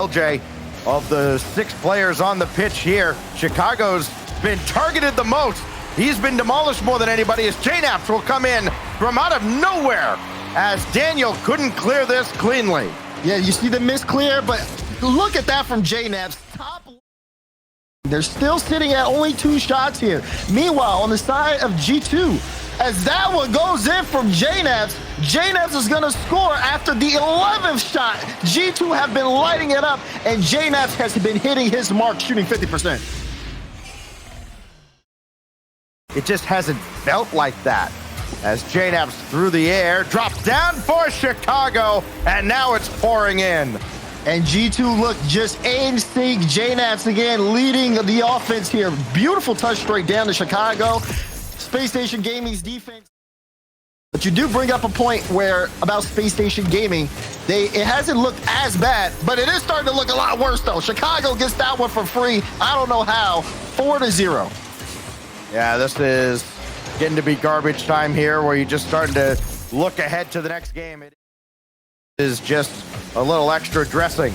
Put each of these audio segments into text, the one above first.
LJ, of the 6 players on the pitch here, Chicago's been targeted the most. He's been demolished more than anybody as JNaps will come in from out of nowhere as Daniel couldn't clear this cleanly. Yeah, you see the miss clear, but look at that from JNaps. They're still sitting at only 2 shots here. Meanwhile, on the side of G2, as that one goes in from JNaps, JNaps is going to score after the 11th shot. G2 have been lighting it up, and JNaps has been hitting his mark, shooting 50%. It just hasn't felt like that. As JNaps through the air, drops down for Chicago, and now it's pouring in. And G2 look just aim sync. JNaps again leading the offense here. Beautiful touch straight down to Chicago. Space Station Gaming's defense. But you do bring up a point where about Space Station Gaming, it hasn't looked as bad, but it is starting to look a lot worse though. Chicago gets that one for free. I don't know how. 4-0. Yeah, this is getting to be garbage time here where you're just starting to look ahead to the next game. It is just a little extra dressing.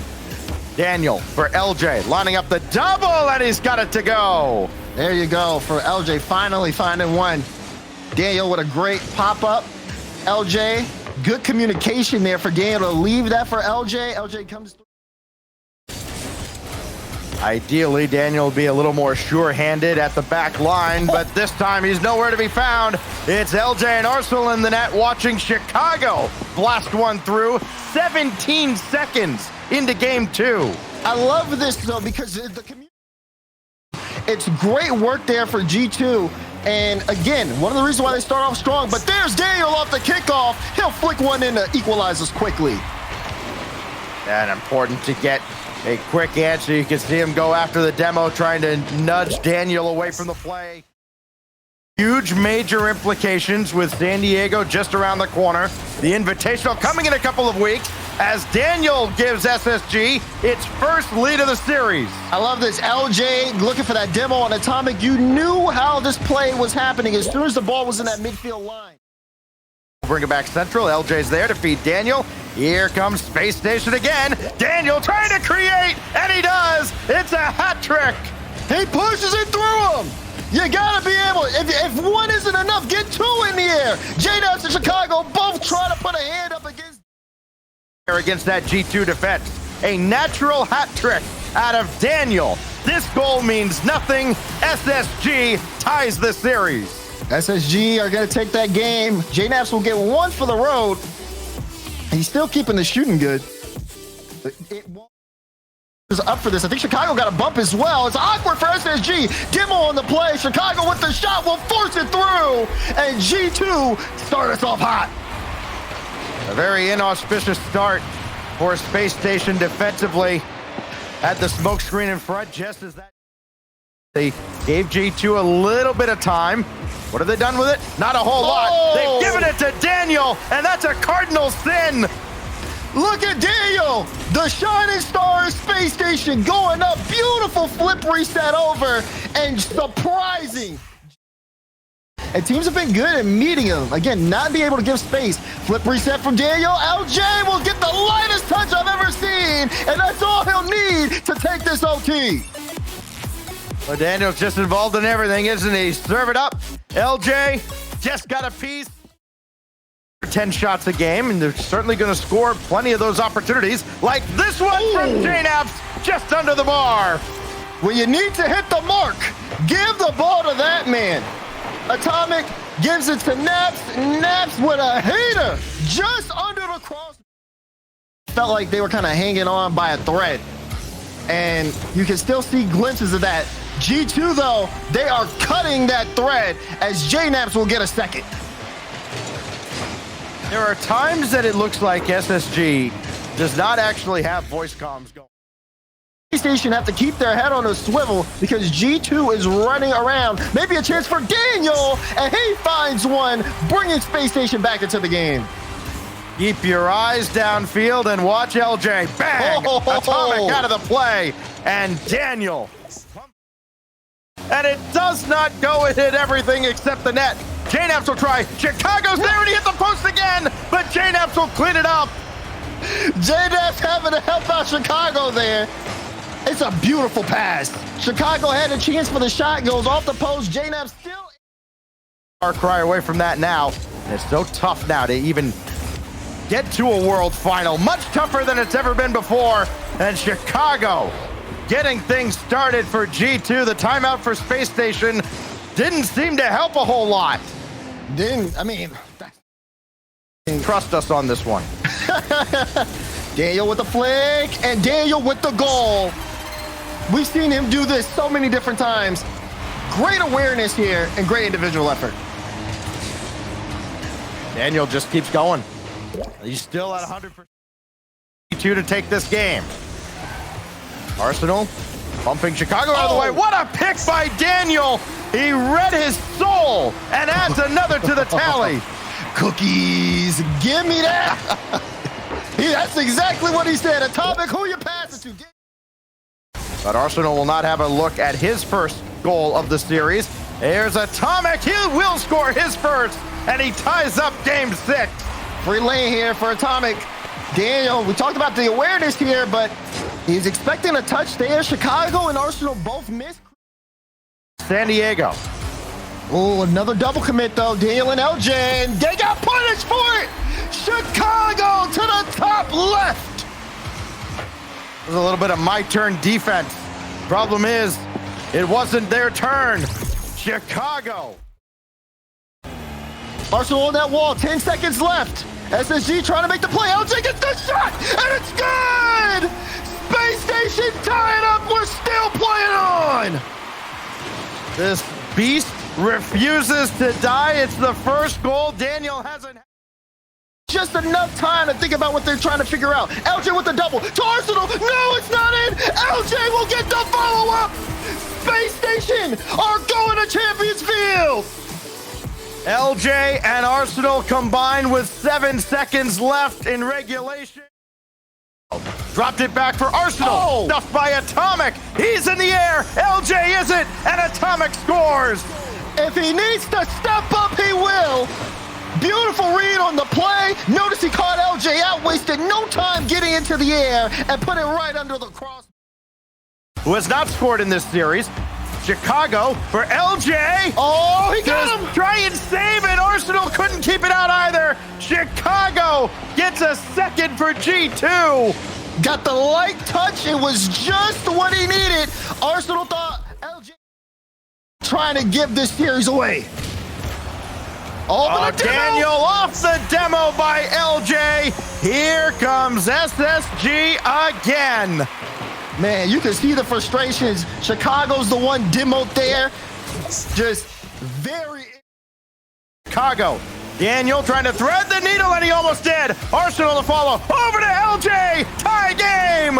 Daniel for LJ, lining up the double, and he's got it to go. There you go for LJ, finally finding one. Daniel with a great pop-up. LJ, good communication there for Daniel to leave that for LJ. LJ comes through. Ideally, Daniel will be a little more sure-handed at the back line, but this time he's nowhere to be found. It's LJ and Arsenal in the net watching Chicago blast one through. 17 seconds into game 2. I love this though because the community. It's great work there for G2. And again, one of the reasons why they start off strong, but there's Daniel off the kickoff. He'll flick one in to equalize us quickly. And important to get a quick answer. You can see him go after the demo, trying to nudge Daniel away from the play. Huge major implications with San Diego just around the corner. The Invitational coming in a couple of weeks as Daniel gives SSG its first lead of the series. I love this. LJ looking for that demo on Atomic. You knew how this play was happening as soon as the ball was in that midfield line. Bring it back central. LJ's there to feed Daniel. Here comes Space Station again. Daniel trying to create, and he does. It's a hat trick. He pushes it through him. You gotta be able, if one isn't enough, get 2 in the air. JNaps and Chicago both try to put a hand up against that G2 defense. A natural hat trick out of Daniel. This goal means nothing. SSG ties the series. SSG are going to take that game. JNaps will get 1 for the road. He's still keeping the shooting good. It was up for this. I think Chicago got a bump as well. It's awkward for SSG. Demo on the play. Chicago with the shot will force it through. And G2 start us off hot. A very inauspicious start for Space Station defensively. Had the smoke screen in front just as that. They gave G2 a little bit of time. What have they done with it? Not a whole lot. They've given it to Daniel, and that's a cardinal sin. Look at Daniel, the shining star of Space Station going up. Beautiful flip reset over and surprising. And teams have been good at meeting him. Again, not being able to give space. Flip reset from Daniel. LJ will get the lightest touch I've ever seen, and that's all he'll need to take this OT. Well, Daniel's just involved in everything, isn't he? Serve it up. LJ just got a piece. 10 shots a game, and they're certainly going to score plenty of those opportunities, like this one from JNaps, just under the bar. When you need to hit the mark, give the ball to that man. Atomic gives it to Naps. Naps with a hater just under the cross. Felt like they were kind of hanging on by a thread. And you can still see glimpses of that. G2, though, they are cutting that thread as JNaps will get a second. There are times that it looks like SSG does not actually have voice comms going. Station have to keep their head on a swivel because G2 is running around. Maybe a chance for Daniel, and he finds one, bringing Space Station back into the game. Keep your eyes downfield and watch LJ. Bang! Atomic out of the play, and Daniel. And it does not go and hit everything except the net. JNaps will try. Chicago's there, and he hit the post again, but JNaps will clean it up. J-Dap's having to help out Chicago there. It's a beautiful pass. Chicago had a chance for the shot, goes off the post. J-Dap still... Far cry away from that now. And it's so tough now to even get to a world final. Much tougher than it's ever been before. And Chicago getting things started for G2. The timeout for Space Station didn't seem to help a whole lot. Trust us on this one. Daniel with the flick, and Daniel with the goal. We've seen him do this so many different times. Great awareness here and great individual effort. Daniel just keeps going. He's still at 100%. To take this game. Arsenal bumping Chicago out of the way. What a pick by Daniel. He read his soul and adds another to the tally. Cookies, give me that. That's exactly what he said. Atomic, who you pass it to? But Arsenal will not have a look at his first goal of the series. Here's Atomic. He will score his first, and he ties up game 6. Free lane here for Atomic. Daniel, we talked about the awareness here, but he's expecting a touch there. Chicago and Arsenal both missed. San Diego. Oh, another double commit, though. Daniel and LJ, and they got punished for it. Chicago to the top left. There's a little bit of my turn defense. Problem is, it wasn't their turn. Chicago. Arsenal on that wall, 10 seconds left. SSG trying to make the play. LJ gets the shot, and it's good! Space Station tie it up. We're still playing on. This beast refuses to die. It's the first goal. Daniel hasn't. Just enough time to think about what they're trying to figure out. LJ with the double to Arsenal. No, it's not in. LJ will get the follow-up. Space Station are going to Champions Field. LJ and Arsenal combined with 7 seconds left in regulation. Dropped it back for Arsenal. Stuffed by Atomic. He's in the air. LJ isn't, and Atomic scores. If he needs to step up, he will. Beautiful read on the play. Notice he caught LJ out, wasted no time getting into the air, and put it right under the cross. Who has not scored in this series? Chicago for LJ. Oh, he got him. Try and save it. Arsenal couldn't keep it out either. Chicago gets a second for G2. Got the light touch. It was just what he needed. Arsenal thought LJ trying to give this series away. Daniel off the demo by LJ. Here comes SSG again. Man, you can see the frustrations. Chicago's the one demoed there. Just very... Chicago. Daniel trying to thread the needle, and he almost did. Arsenal to follow. Over to LJ. Tie game.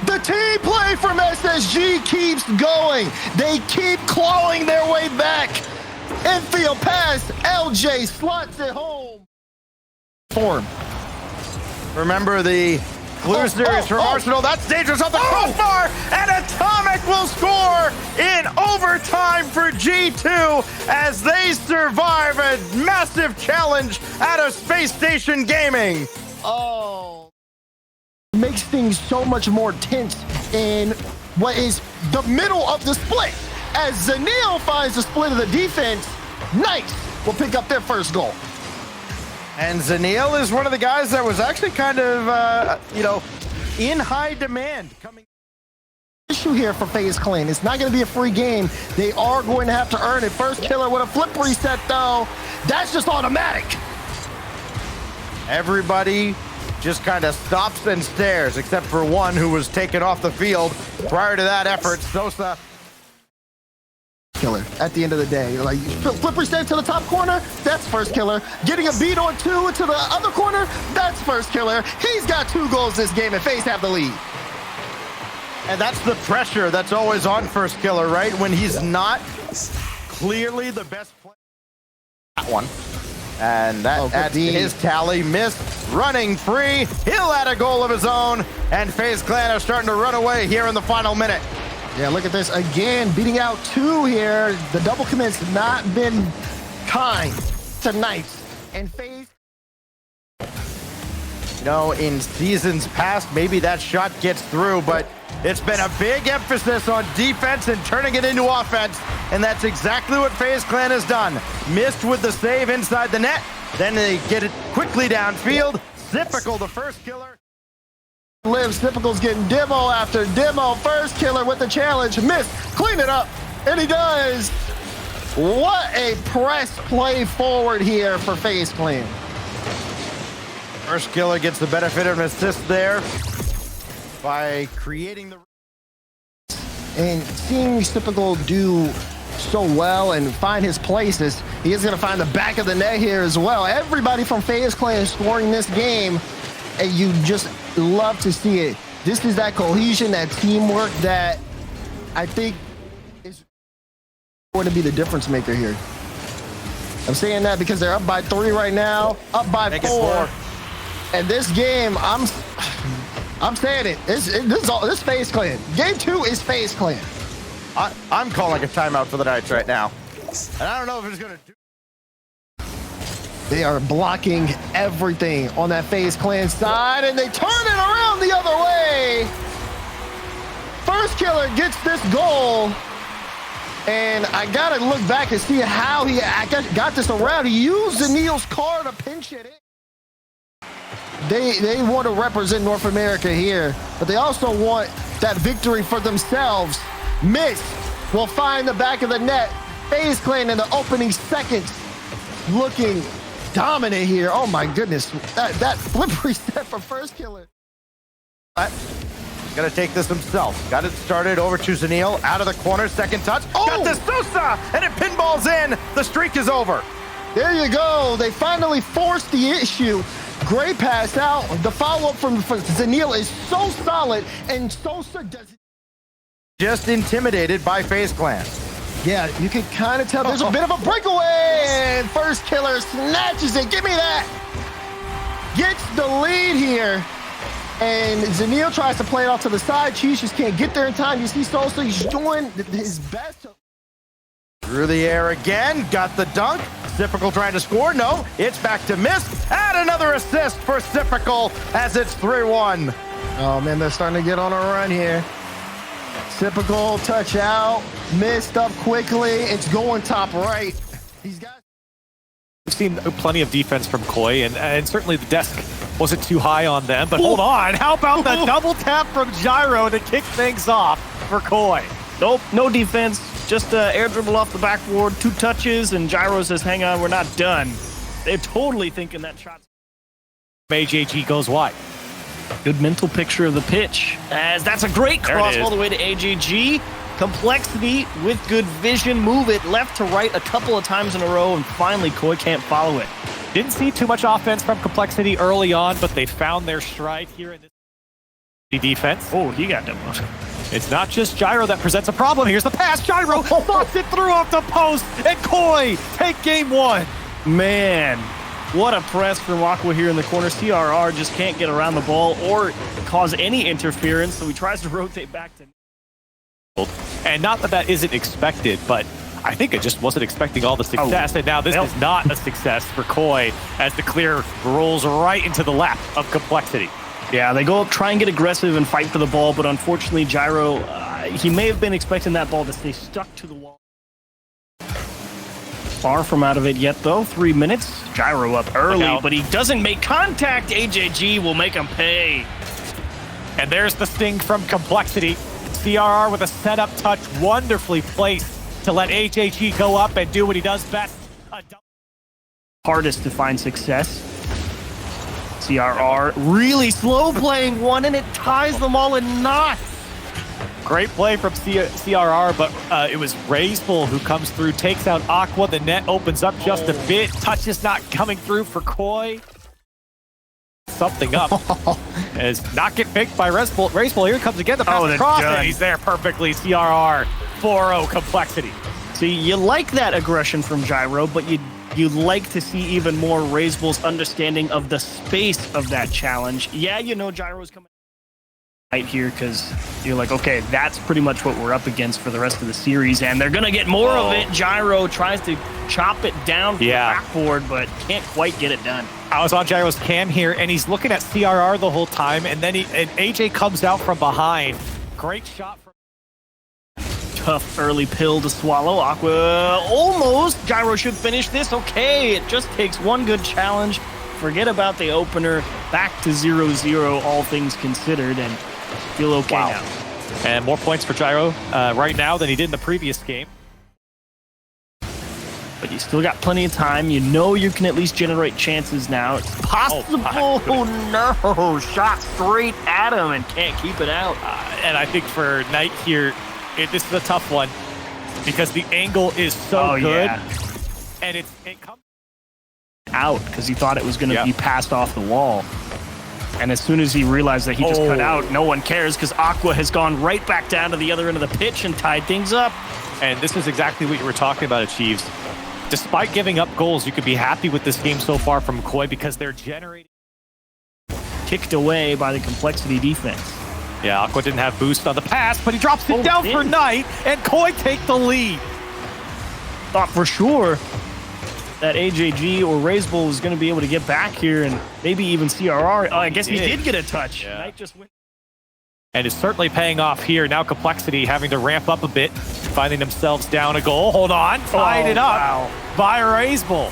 The team play from SSG keeps going. They keep clawing their way back. Infield pass. LJ slots it home. Form. Remember the Blue series from Arsenal. That's dangerous off the crossbar, and Atomic will score in overtime for G2 as they survive a massive challenge out of Space Station Gaming. Makes things so much more tense in what is the middle of the split. As Zanil finds the split of the defense, Knights will pick up their first goal. And Zanil is one of the guys that was actually kind of, in high demand. Issue here for FaZe Clan. It's not going to be a free game. They are going to have to earn it. First killer with a flip reset, though. That's just automatic. Everybody just kind of stops and stares, except for one who was taken off the field prior to that effort. Sosa. Killer at the end of the day. Like, flip reset to the top corner, that's first killer. Getting a beat on 2 to the other corner, that's first killer. He's got 2 goals this game, and FaZe have the lead. And that's the pressure that's always on first killer, right? When he's not clearly the best player. That one. And that adds to his tally. Missed, running free. He'll add a goal of his own. And FaZe Clan are starting to run away here in the final minute. Yeah, look at this again, beating out 2 here. The double commit's not been kind tonight. And FaZe No, in seasons past, maybe that shot gets through, but it's been a big emphasis on defense and turning it into offense, and that's exactly what FaZe Clan has done. Missed with the save inside the net, then they get it quickly downfield. Zipical, the first killer. Lives, Zipical's getting demo after demo. First killer with the challenge. Miss, clean it up, and he does. What a press play forward here for FaZe Clan. First killer gets the benefit of an assist there by creating the... And seeing Zipical do so well and find his places, he is going to find the back of the net here as well. Everybody from FaZe Clan is scoring this game, and you just love to see it. This is that cohesion, that teamwork that I think is going to be the difference maker here. I'm saying that because they're up by 3 right now, up by 4. And this game, I'm saying it. This FaZe Clan. Game 2 is FaZe Clan. I'm calling a timeout for the Knights right now. And I don't know if it's going to do... They are blocking everything on that FaZe Clan side, and they turn it around the other way. First killer gets this goal, and I got to look back and see how he got this around. He used Zanil's car to pinch it in. They want to represent North America here, but they also want that victory for themselves. Miss will find the back of the net. FaZe Clan in the opening seconds looking dominant here. Oh my goodness, that flip reset for first killer. Gonna take this himself. Got it started over to Zanil, out of the corner, second touch. Oh! Got this Sosa, and it pinballs in. The streak is over. There you go. They finally forced the issue. Great pass out. The follow-up from Zanil is so solid, and Sosa does... Just intimidated by FaZe Clan. Yeah, you can kind of tell there's a bit of a breakaway, and first killer snatches it. Give me that. Gets the lead here, and Zanil tries to play it off to the side. Cheese just can't get there in time. You see Sosa, he's doing his best. Through the air again, got the dunk. Zipical trying to score, no, it's back to Miss. Add another assist for Zipical as it's 3-1. Oh man, they're starting to get on a run here. Zipical touch out, missed up quickly. It's going top right. These guys. We've seen plenty of defense from Koi, and certainly the desk wasn't too high on them, but hold on. How about the double tap from Gyro to kick things off for Koi? Nope, no defense. Just air dribble off the backboard, 2 touches, and Gyro says, hang on, we're not done. They're totally thinking that shot's... AJG goes wide. Good mental picture of the pitch, as that's a great cross all the way to AJG. Complexity with good vision, move it left to right a couple of times in a row, and finally Koi can't follow it. Didn't see too much offense from Complexity early on, but they found their stride here in this defense. Oh, he got demoed. It's not just Gyro that presents a problem. Here's the pass. Gyro thoughts it through off the post, and Koi take game 1. Man, what a press from Aqua here in the corner. CRR just can't get around the ball or cause any interference, so he tries to rotate back to... And not that that isn't expected, but I think it just wasn't expecting all the success, and now this is not a success for Koi as the clear rolls right into the lap of Complexity. Yeah, they go up, try and get aggressive and fight for the ball, but unfortunately Gyro, he may have been expecting that ball to stay stuck to the wall. Far from out of it yet, though. 3 minutes. Gyro up early, but he doesn't make contact. AJG will make him pay. And there's the sting from Complexity. CRR with a setup touch, wonderfully placed to let AJG go up and do what he does best. Hardest to find success. CRR really slow playing one, and it ties them all in knots. Great play from CRR, but it was Razeful who comes through, takes out Aqua. The net opens up just a bit. Touch is not coming through for Koi. Something up. As not get picked by Razeful. Here comes again the pass cross, and he's there perfectly. CRR 4-0 Complexity. See, you like that aggression from Gyro, but you'd like to see even more Razeful's understanding of the space of that challenge. Yeah, you know Gyro's coming. right here because you're like, okay, that's pretty much what we're up against for the rest of the series, and they're gonna get more of it. Gyro tries to chop it down from the backboard, but can't quite get it done. I was on Gyro's cam here, and he's looking at CRR the whole time, and then AJ comes out from behind. Great shot. Tough early pill to swallow. Aqua almost. Gyro should finish this. Okay, it just takes one good challenge. Forget about the opener. Back to 0-0, all things considered, and feel okay now. And more points for Gyro right now than he did in the previous game. But you still got plenty of time. You know you can at least generate chances now. It's possible. Oh, no. Shot straight at him and can't keep it out. And I think for Knight here, this is a tough one because the angle is so good. Yeah. And it comes out because he thought it was going to be passed off the wall. And as soon as he realized that he just cut out, no one cares because Aqua has gone right back down to the other end of the pitch and tied things up. And this is exactly what you were talking about, Achieves. Despite giving up goals, you could be happy with this game so far from Koi because they're generating. Kicked away by the Complexity defense. Yeah, Aqua didn't have boost on the pass, but he drops it down for Knight, and Koi take the lead. Thought for sure that AJG or Razebull was going to be able to get back here and maybe even CRR. Oh, I guess he did get a touch. Yeah. Knight just went. And it's certainly paying off here. Now Complexity having to ramp up a bit, finding themselves down a goal. Hold on, tied it up by Razebull.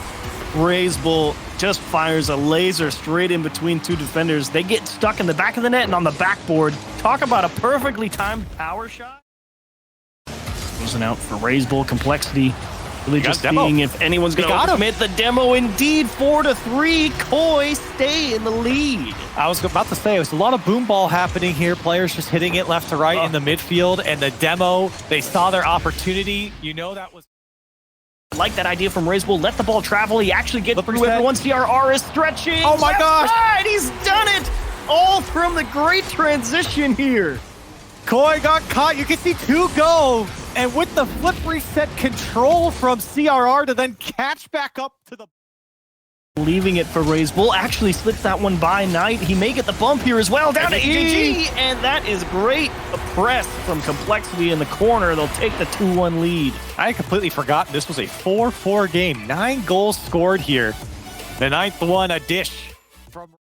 Razebull just fires a laser straight in between two defenders. They get stuck in the back of the net and on the backboard. Talk about a perfectly timed power shot. Closing out for Razebull. Complexity really just seeing if anyone's going to commit the demo. Indeed, 4-3. Koi stay in the lead. I was about to say, there's a lot of boom ball happening here. Players just hitting it left to right in the midfield. And the demo, they saw their opportunity. You know that was... I like that idea from Razebull. Let the ball travel. He actually gets through everyone. CRR is stretching. Oh my gosh. Side. He's done it. All from the great transition here. Koi got caught. You can see two go. And with the flip reset control from CRR to then catch back up to the... Leaving it for Razebull. Actually slipped that one by Knight. He may get the bump here as well. Down to EG. And that is great. A press from Complexity in the corner. They'll take the 2-1 lead. I had completely forgotten this was a 4-4 game. 9 goals scored here. The 9th one, a dish from...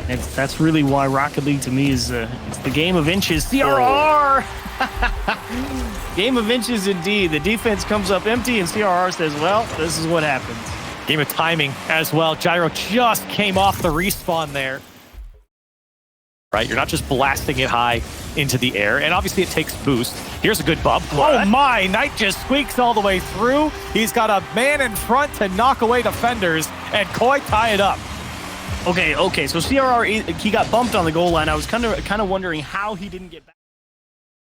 That's really why Rocket League to me is it's the game of inches. CRR! Game of inches indeed. The defense comes up empty and CRR says, well, this is what happens. Game of timing as well. Gyro just came off the respawn there. Right, you're not just blasting it high into the air, and obviously it takes boost. Here's a good bump. Oh my, Knight just squeaks all the way through. He's got a man in front to knock away defenders, and Koi tie it up. Okay, so CRR, he got bumped on the goal line. I was kind of wondering how he didn't get back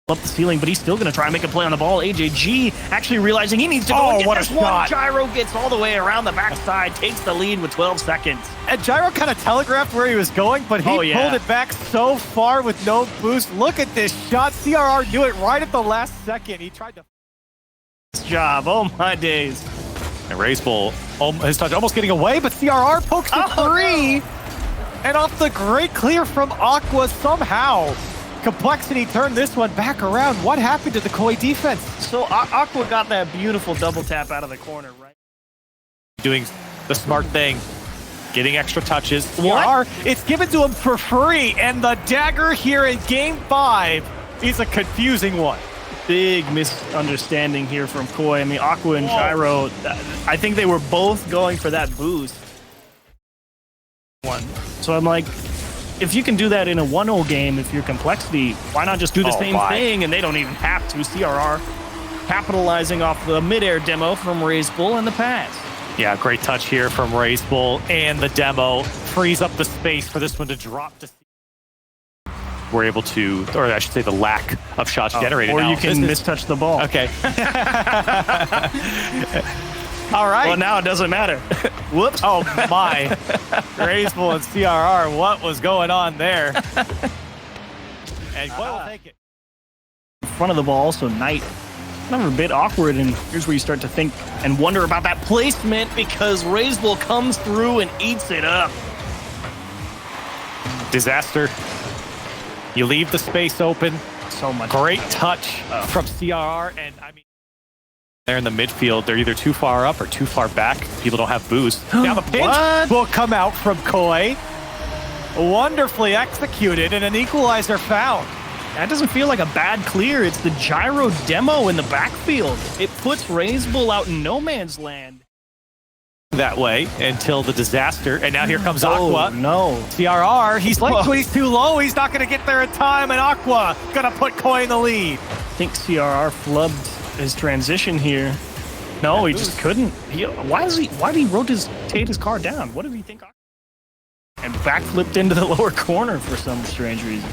up the ceiling, but he's still going to try and make a play on the ball. AJG actually realizing he needs to go and get this one. Gyro gets all the way around the backside, takes the lead with 12 seconds. And Gyro kind of telegraphed where he was going, but he pulled it back so far with no boost. Look at this shot. CRR knew it right at the last second. He tried to... Nice job. Oh, my days. And Razebull, his touch almost getting away, but CRR pokes the three. And off the great clear from Aqua somehow. Complexity turned this one back around. What happened to the Koi defense? So Aqua got that beautiful double tap out of the corner, right? Doing the smart thing. Getting extra touches. CRR, it's given to him for free. And the dagger here in Game 5 is a confusing one. Big misunderstanding here from Koi. I mean, Aqua and Gyro, I think they were both going for that boost. So I'm like, if you can do that in a 1-0 game, if you're Complexity, why not just do the same thing? And they don't even have to. CRR capitalizing off the midair demo from Razebull and the pass. Yeah, great touch here from Razebull, and the demo frees up the space for this one to drop to... We're able to, or I should say the lack of shots generated. Or you can mistouch the ball. Okay. All right. Well, now it doesn't matter. Whoops. Oh, my. Razebull and CRR, what was going on there? And Koi will take it. In front of the ball, so Knight kind of a bit awkward, and here's where you start to think and wonder about that placement because Razebull comes through and eats it up. Disaster. You leave the space open. So much. Great touch from CRR, and I mean, they're in the midfield. They're either too far up or too far back. People don't have boost. Now the pinch will come out from Koi. Wonderfully executed, and an equalizer found. That doesn't feel like a bad clear. It's the gyro demo in the backfield. It puts Raisbull out in no man's land. That way until the disaster, and now here comes Aqua. Oh, no. CRR, he's too low. He's not going to get there in time, and Aqua going to put Koi in the lead. I think CRR flubbed his transition here. No, he just couldn't. Why did he rotate his car down? What did he think? And backflipped into the lower corner for some strange reason.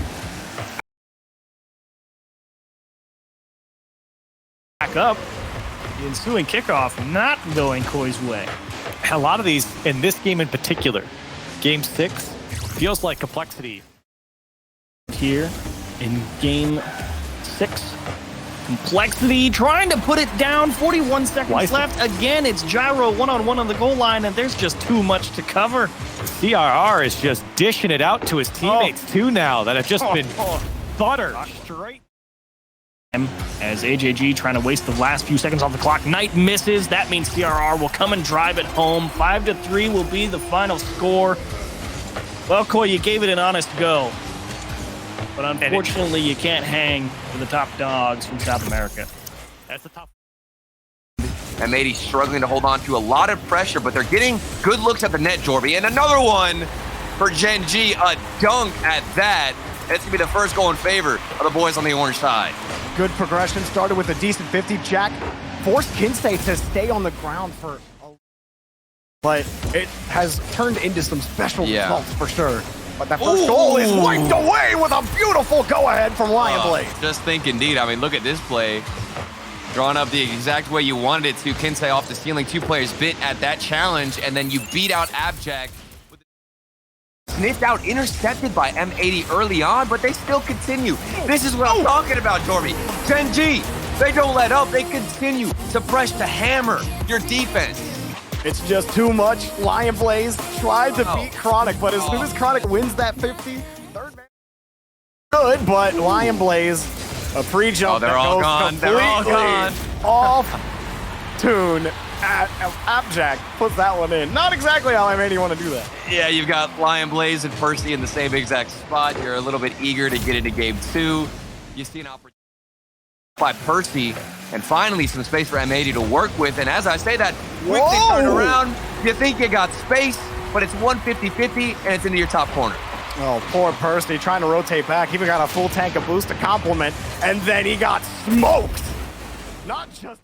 Back up. The ensuing kickoff not going Koi's way. A lot of these, in this game in particular, Game 6, feels like complexity. Here in Game 6, complexity trying to put it down. 41 seconds left. Again, it's gyro one-on-one on the goal line, and there's just too much to cover. CRR is just dishing it out to his teammates too now that have just been buttered straight. As AJG trying to waste the last few seconds off the clock. Knight misses. That means CRR will come and drive it home. 5-3 will be the final score. Well, Koi, you gave it an honest go. But unfortunately, you can't hang with the top dogs from South America. That's the top. M80 struggling to hold on to a lot of pressure, but they're getting good looks at the net, Jorby. And another one for Gen G, a dunk at that. It's going to be the first goal in favor of the boys on the orange side. Good progression, started with a decent 50. Jack forced Kinsei to stay on the ground for but it has turned into some special results for sure. But that first goal is wiped away with a beautiful go-ahead from Lion Blade. Just think indeed. I mean, look at this play. Drawn up the exact way you wanted it to. Kinsei off the ceiling. 2 players bit at that challenge, and then you beat out Abjack. Sniffed out, intercepted by M80 early on, but they still continue. This is what I'm talking about, Jorby. Gen G, they don't let up. They continue to press to hammer your defense. It's just too much. Lion Blaze tried to beat Chronic, but as soon as Chronic wins that 50, third man good, but Lion Blaze, a pre-jump they're all gone. They're all gone. Off tune. Abjack puts that one in. Not exactly how I made you want to do that. Yeah, you've got Lion Blaze and Percy in the same exact spot. You're a little bit eager to get into game 2. You see an opportunity by Percy, and finally some space for M80 to work with. And as I say that, quickly turn around. You think you got space, but it's 150-50, and it's into your top corner. Oh, poor Percy trying to rotate back. He even got a full tank of boost to complement, and then he got smoked. Not just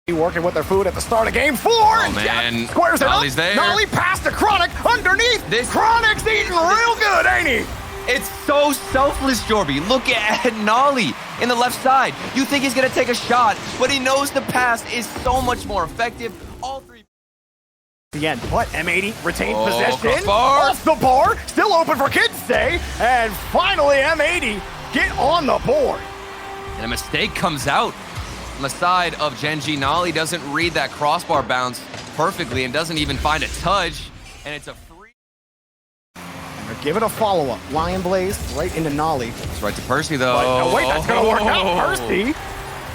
working with their food at the start of game 4. Oh, man. Squares it Nolly's up. there. Nolly passed to Chronic underneath. Chronic's eating real good, ain't he? It's so selfless, Jorby. Look at Nolly in the left side. You think he's going to take a shot, but he knows the pass is so much more effective. All 3. The end, but M80 retained possession. Bar. Off the bar. Still open for Kinsei. And finally, M80 get on the board. And a mistake comes out on the side of Gen G. Nolly doesn't read that crossbar bounce perfectly and doesn't even find a touch. And it's a free. Give it a follow-up. Lion Blaze right into Nolly. It's right to Percy, though. But, wait, that's going to work out. Percy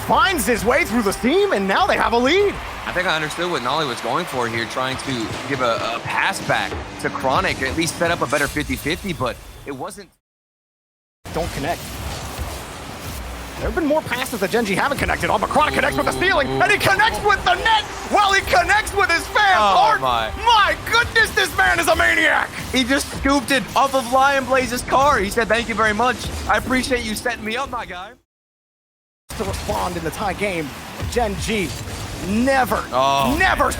finds his way through the seam, and now they have a lead. I think I understood what Nolly was going for here, trying to give a pass back to Chronic, or at least set up a better 50-50, but it wasn't. Don't connect. There have been more passes that Gen G haven't connected on, but Chronic connects with the ceiling, and he connects with the net while he connects with his fan card. My goodness, this man is a maniac. He just scooped it off of Lion Blaze's car. He said, "Thank you very much. I appreciate you setting me up, my guy." To respond in the tie game, Gen G never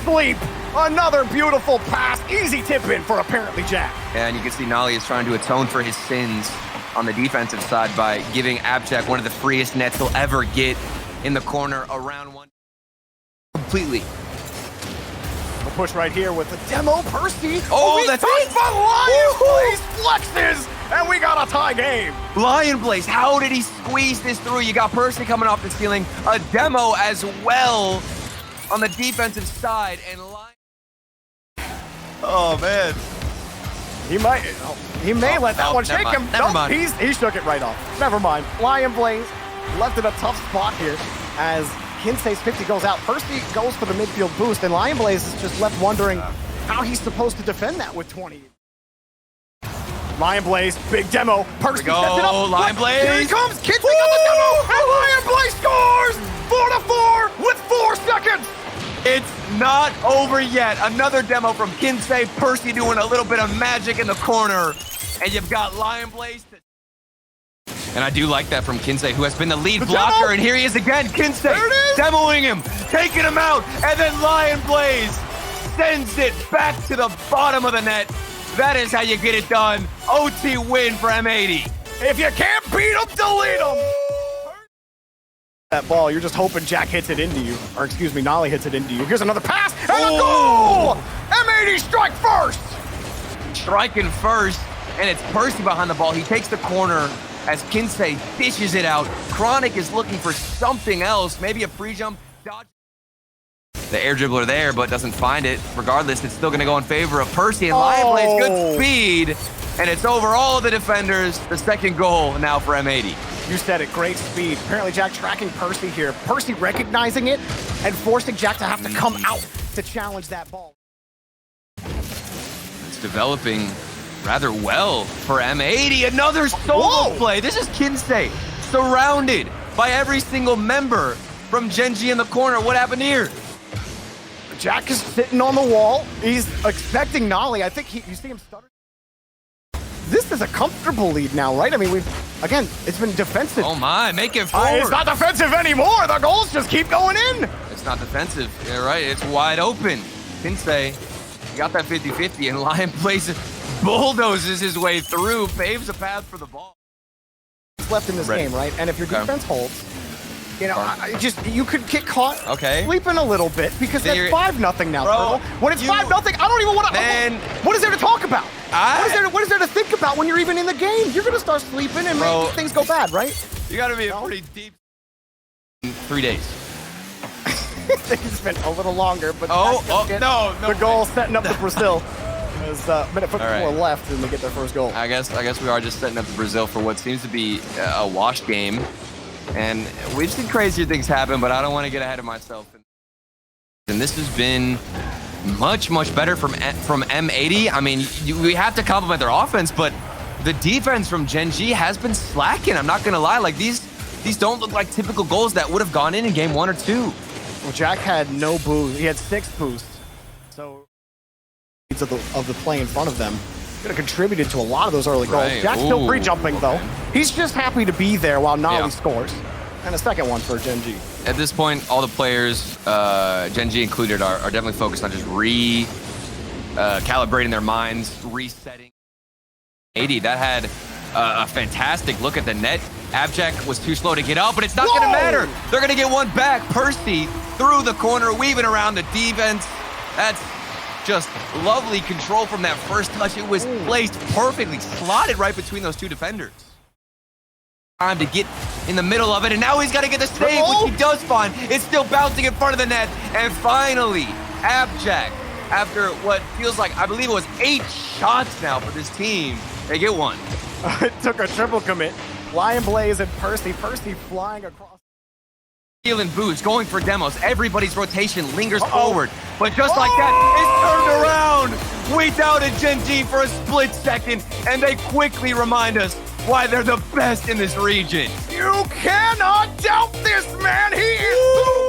sleep. Another beautiful pass, easy tip in for apparently Jack. And you can see Nolly is trying to atone for his sins on the defensive side by giving Abjack one of the freest nets he'll ever get in the corner around one. Completely. We'll push right here with the demo, Percy. Oh, that's it! But Lion Blaze flexes, and we got a tie game. Lion Blaze, how did he squeeze this through? You got Percy coming off the ceiling, a demo as well on the defensive side, and Lion. Oh, man. He may let that one shake him. Never mind. He shook it right off. Never mind. Lion Blaze left in a tough spot here as Kinsey's 50 goes out. Percy goes for the midfield boost, and Lion Blaze is just left wondering how he's supposed to defend that with 20. Lion Blaze, big demo. Percy sets it up. Lion Blaze. Here he comes. Kinsey got the demo, and Lion Blaze scores 4-4 with 4 seconds. It's not over yet. Another demo from Kinsey. Percy doing a little bit of magic in the corner. And you've got Lion Blaze. And I do like that from Kinsey, who has been the lead blocker. demo. And here he is again. Kinsey There it is. demoing him, taking him out. And then Lion Blaze sends it back to the bottom of the net. That is how you get it done. OT win for M80. If you can't beat him, delete him. That ball, you're just hoping Jack hits it into you. Or excuse me, Nolly hits it into you. Here's another pass, and a goal! M80 strike first! Striking first, and it's Percy behind the ball. He takes the corner as Kinsey dishes it out. Chronic is looking for something else, maybe a free jump. Dodge. The air dribbler there, but doesn't find it. Regardless, it's still going to go in favor of Percy, and Lion Blaze, good speed, and it's over all of the defenders. The second goal now for M80. You said it, great speed. Apparently Jack tracking Percy here. Percy recognizing it and forcing Jack to have to come out to challenge that ball. It's developing rather well for M80. Another solo play. This is Kinsey surrounded by every single member from Genji in the corner. What happened here? Jack is sitting on the wall. He's expecting Nolly. I think you see him stutter. This is a comfortable lead now, right? I mean, again, it's been defensive. Oh my, make it forward. It's not defensive anymore. The goals just keep going in. It's not defensive. You're right. It's wide open. Kinsey got that 50-50, and Lion Blaze bulldozes his way through, paves a path for the ball. Left in this game, right? And if your defense holds, you know, you could get caught sleeping a little bit because that's 5-0 now, Turtle. When it's 5-0, I don't even want to. What is there to talk about? What is there to think about when you're even in the game? You're gonna start sleeping and make things go bad, right? You got to be a pretty deep. 3 days. It's been a little longer, but no, the goal setting up the Brazil. There's minute 54 left, and they get their first goal. I guess we are just setting up the Brazil for what seems to be a wash game. And we've seen crazier things happen, but I don't want to get ahead of myself. And this has been much, much better from M80. I mean, we have to compliment their offense, but the defense from Genji has been slacking. I'm not going to lie. Like, these don't look like typical goals that would have gone in game 1 or 2. Well, Jack had no boost. He had 6 boosts. So, of the play in front of them could have contributed to a lot of those early goals. Jack's still free jumping, though. He's just happy to be there while Nolly scores. And a second one for Genji. At this point, all the players, Genji included, are definitely focused on just calibrating their minds, resetting. 80, that had a fantastic look at the net. Abject was too slow to get up, but it's not going to matter. They're going to get one back. Percy through the corner, weaving around the defense. That's just lovely control from that first touch. It was placed perfectly, slotted right between those two defenders. Time to get in the middle of it, and now he's got to get the save, which he does find. It's still bouncing in front of the net, and finally, Abject, after what feels like, I believe it was 8 shots now for this team, they get one. It took a triple commit. Lion Blaze and Percy flying across. Healing boost, going for demos. Everybody's rotation lingers forward, but just like that, it's turned around. We doubted Genji for a split second, and they quickly remind us why they're the best in this region. You cannot doubt this man. He is